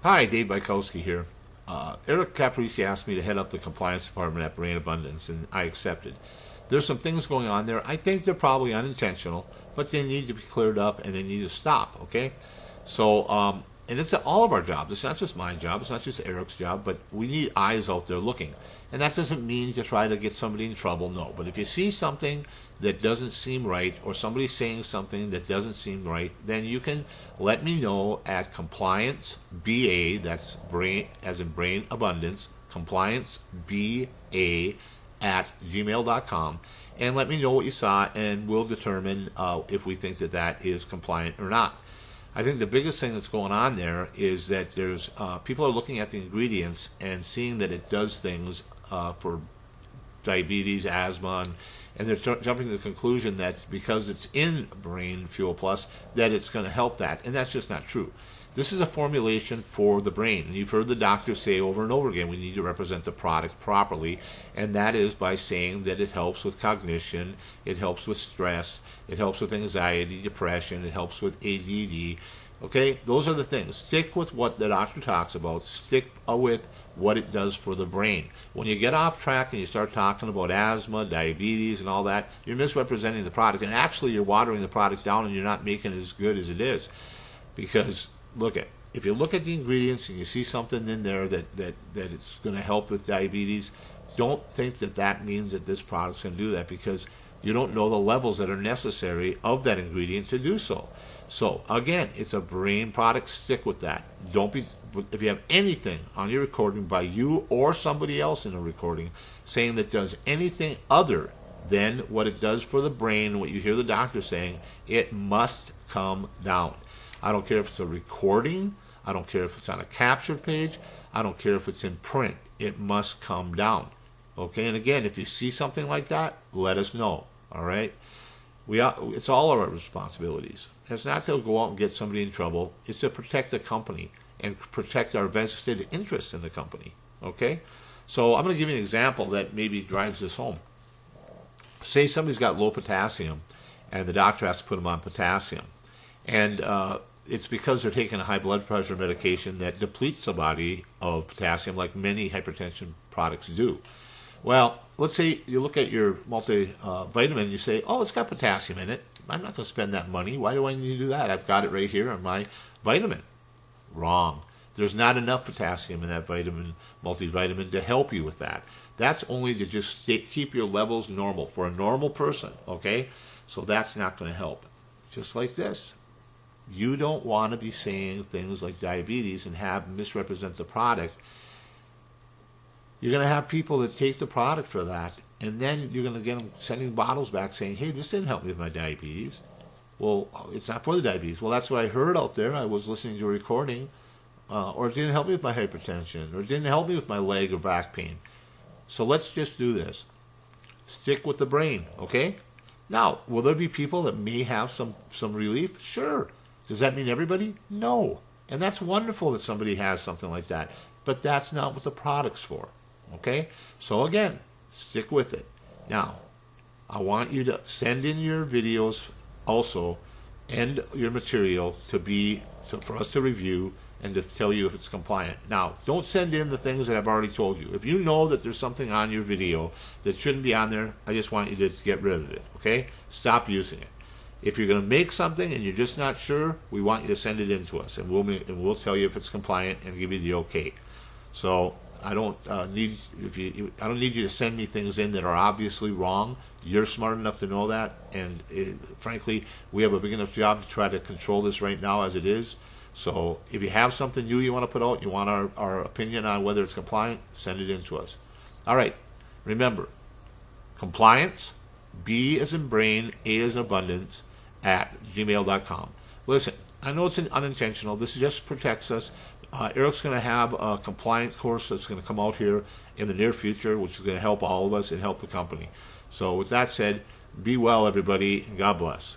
Hi, Dave Bykowski here. Eric Caprisi asked me to head up the compliance department at Brain Abundance, and I accepted. There's some things going on there. I think they're probably unintentional, but they need to be cleared up and they need to stop, okay? And it's all of our jobs. It's not just my job, it's not just Eric's job, but we need eyes out there looking. And that doesn't mean to try to get somebody in trouble, no. But if you see something that doesn't seem right, or somebody saying something that doesn't seem right, then you can let me know at ComplianceBA, that's brain as in brain abundance, ComplianceBA at gmail.com, and let me know what you saw, and we'll determine if we think that that is compliant or not. I think the biggest thing that's going on there is that there's people are looking at the ingredients and seeing that it does things for diabetes, asthma, and they're jumping to the conclusion that because it's in Brain Fuel Plus, that it's going to help that, and that's just not true. This is a formulation for the brain, and you've heard the doctors say over and over again, we need to represent the product properly, and that is by saying that it helps with cognition, it helps with stress, it helps with anxiety, depression, it helps with ADD. Okay, those are the things. Stick with what the doctor talks about. Stick with what it does for the brain. When you get off track and you start talking about asthma, diabetes, and all that, you're misrepresenting the product, and actually you're watering the product down and you're not making it as good as it is. Because if you look at the ingredients and you see something in there that it's going to help with diabetes, don't think that that means that this product's going to do that, because you don't know the levels that are necessary of that ingredient to do so. So again, it's a brain product. Stick with that. If you have anything on your recording by you or somebody else in a recording saying that does anything other than what it does for the brain, what you hear the doctor saying, it must come down. I don't care if it's a recording, I don't care if it's on a captured page, I don't care if it's in print. It must come down. Okay, and again, if you see something like that, let us know. All right? It's all of our responsibilities. It's not to go out and get somebody in trouble. It's to protect the company and protect our vested interest in the company. Okay? So I'm going to give you an example that maybe drives this home. Say somebody's got low potassium and the doctor has to put them on potassium. And it's because they're taking a high blood pressure medication that depletes the body of potassium like many hypertension products do. Well, let's say you look at your multivitamin and you say, oh, it's got potassium in it. I'm not going to spend that money. Why do I need to do that? I've got it right here on my vitamin. Wrong. There's not enough potassium in that multivitamin to help you with that. That's only to just keep your levels normal for a normal person, okay? So that's not going to help. Just like this. You don't want to be saying things like diabetes and misrepresent the product. You're going to have people that take the product for that, and then you're going to get them sending bottles back saying, hey, this didn't help me with my diabetes. Well, it's not for the diabetes. Well, that's what I heard out there. I was listening to a recording, or it didn't help me with my hypertension, or it didn't help me with my leg or back pain. So let's just do this. Stick with the brain, okay? Now, will there be people that may have some relief? Sure. Does that mean everybody? No. And that's wonderful that somebody has something like that. But that's not what the product's for. Okay? So again, stick with it. Now, I want you to send in your videos also and your material for us to review and to tell you if it's compliant. Now, don't send in the things that I've already told you. If you know that there's something on your video that shouldn't be on there, I just want you to get rid of it. Okay? Stop using it. If you're going to make something and you're just not sure, we want you to send it in to us, and we'll tell you if it's compliant and give you the okay. So I don't need you to send me things in that are obviously wrong. You're smart enough to know that, and frankly, we have a big enough job to try to control this right now as it is. So if you have something new you want to put out, you want our opinion on whether it's compliant, send it in to us. All right, remember, compliance, B as in brain, A as in abundance, at gmail.com. Listen, I know it's unintentional. This just protects us. Eric's going to have a compliance course that's going to come out here in the near future, which is going to help all of us and help the company. So with that said, be well, everybody, and God bless.